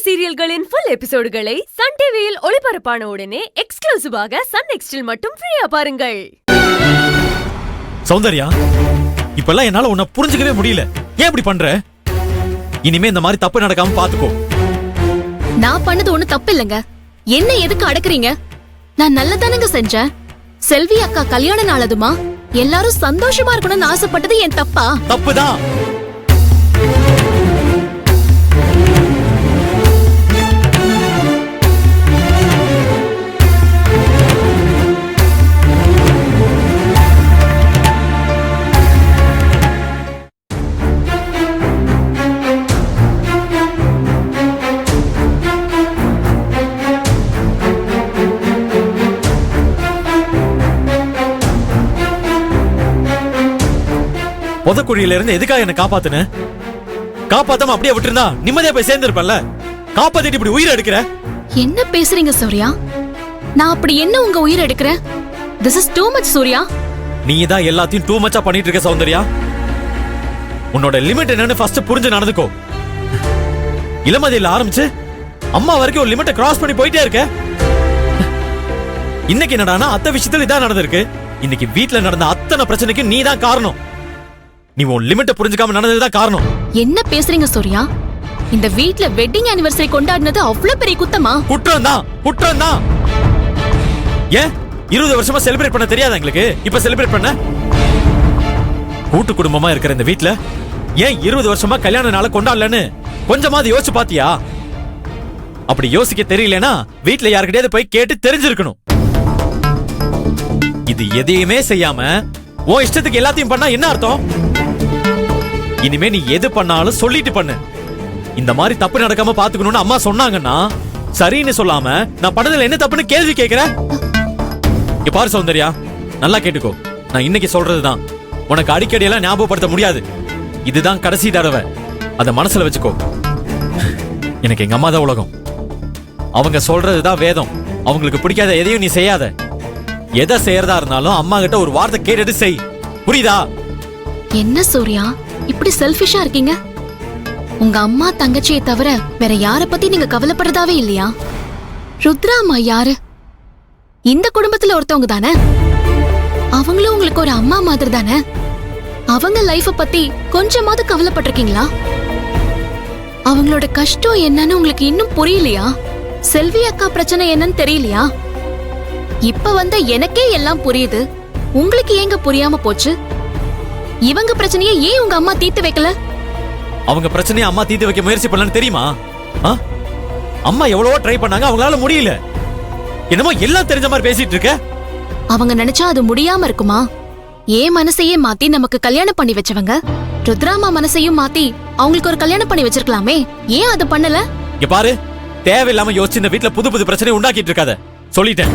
சீரியல்களின் full எபிசோடுகளை Sun டிவியில் ஒளிபரப்பான உடனே எக்ஸ்க்ளூசிவாக சன் நெக்ஸ்டில் மட்டும் ஃப்ரீயா பாருங்கள். சௌந்தர்யா, இப்பெல்லாம் என்னால உன்னை புரிஞ்சுக்கவே முடியல. ஏன் இப்படி பண்ற? இனிமே இந்த மாதிரி தப்பு நடக்காம பாத்துக்கோ. நான் பண்ணது ஒண்ணு தப்பு இல்லங்க. என்ன எதுக்கு அடக்குறீங்க? நான் நல்லதானங்க செஞ்சேன். செல்வி அக்கா கல்யாண நாளதுமா எல்லாரும் சந்தோஷமா இருக்கணும்னு ஆசைப்பட்டது என் தப்பா? தப்புதான். பொதக்குழியில இருந்து எதுக்காக என்ன காப்பாத்துன? காப்பாத்தாம அப்படியே விட்டுருந்தா நிம்மதியா போய் சேர்ந்திருப்பல்ல. காப்பாத்திட்டு இப்படி உயிரை எடுக்கிற. என்ன பேசுறீங்க சூர்யா? நான் அப்படி என்ன உங்க உயிரை எடுக்கிறேன்? This is too much Surya. நீ தான் எல்லாத்தையும் டூ மச்சா பண்ணிட்டு இருக்க சௌந்தர்யா. உன்னோட லிமிட் என்னன்னு ஃபர்ஸ்ட் புரிஞ்சு நடந்துக்கோ. இளமதியில ஆரம்பிச்சு அம்மா வரைக்கும் ஒரு லிமிட்டை கிராஸ் பண்ணி போயிட்டே இருக்க. இன்னைக்கு என்னடானா அத்தை விஷயத்துல இதான் நடந்திருக்கு. இன்னைக்கு வீட்டுல நடந்த அத்தனை பிரச்சனைக்கு நீ தான் காரணம். நீ உன் லிமிட்டை புரிஞ்சுக்காம நடந்ததுதான் காரணம். என்ன பேசுறீங்க சூர்யா? இந்த வீட்ல வெட்டிங் ஆனிவர்சரி கொண்டாடினது அவ்வளவு பெரிய குத்தமா? குற்றம் தான். ஏன் 20 வருஷமா செலிப்ரேட் பண்ண தெரியாதா எங்களுக்கு? இப்ப செலிப்ரேட் பண்ண? கூட்டு குடும்பமா இருக்கிற இந்த வீட்ல ஏன் 20 வருஷமா கல்யாண நாளை கொண்டாடலன்னு கொஞ்சமாவது யோசிச்சு பாத்தியா? அப்படி யோசிக்க தெரியலனா வீட்ல யார்கிட்டயாவது போய் கேட்டு தெரிஞ்சிருக்கணும். இது எதையுமே செய்யாம உன் இஷ்டத்துக்கு எல்லாத்தையும் பண்ணா என்ன அர்த்தம்? இனிமே நீ எது பண்ணாலும் சொல்லிட்டு பண்ணு. இந்த மாதிரி தப்பு நடக்காம பாத்துக்கணும்னு அம்மா சொன்னாங்கன்னா சரின்னு சொல்லாம நான் பண்ணதுல என்ன தப்புன்னு கேள்வி கேட்கிறேன். இங்க பாரு சௌந்தர்யா, நல்லா கேட்டுக்கோ. நான் இன்னைக்கு சொல்றதுதான். உனக்கு அடிக்கடி எல்லாம் ஞாபகப்படுத்த முடியாது. இதுதான் கடைசி தடவை. அத மனசுல வச்சுக்கோ. எனக்கு எங்க அம்மா தான் உலகம். அவங்க சொல்றதுதான் வேதம். அவங்களுக்கு பிடிக்காத எதையும் நீ செய்யாத. எதை செய்யறதா இருந்தாலும் அம்மா கிட்ட ஒரு வார்த்தை கேட்டுட்டு செய். புரியுதா? என்ன சூர்யா இப்படி செல்ஃபிஷா இருக்கீங்க? உங்க அம்மா தங்கச்சியை தவிர வேற யார பத்தி நீங்க கவலைப்படுறதாவே இல்லையா? ருத்ரா அம்மா யாரு? இந்த குடும்பத்துல ஒருத்தவங்க தானே. அவங்களும் உங்களுக்கு ஒரு அம்மா மாதிரி தானே. அவங்க லைஃப பத்தி கொஞ்சமாவது கவலைப்பட்டிருக்கீங்களா? அவங்களோட கஷ்டம் என்னன்னு உங்களுக்கு இன்னும் புரியலையா? செல்வி அக்கா பிரச்சனை என்னன்னு தெரியலையா? இப்ப வந்த எனக்கே எல்லாம் புரியுது. உங்களுக்கு ஏங்க புரியாம போச்சு? இவங்க பிரச்சனையை ஏன் உங்க அம்மா தீர்த்து வைக்கல? அவங்க பிரச்சனையை அம்மா தீர்த்து வைக்க முயற்சி பண்ணலன்னு தெரியுமா? அம்மா எவ்வளவோ ட்ரை பண்ணாங்க, அவங்களால முடியல. என்னமோ எல்லாம் தெரிஞ்ச மாதிரி பேசிட்டு இருக்க. அவங்க நினைச்சா அது முடியாம இருக்குமா? ஏன் மனசையே மாத்தி நமக்கு கல்யாணம் பண்ணி வச்சவங்க ருத்ராமா மனசையும் மாத்தி அவங்களுக்கு ஒரு கல்யாணம் பண்ணி வச்சிருக்கலாமே. ஏன் அது பண்ணல? இங்க பாரு, தேவையில்லாம யோசிச்சு இந்த வீட்டுல புது புது பிரச்சனை உண்டாக்கிட்டு இருக்காத. சொல்லிட்டேன்.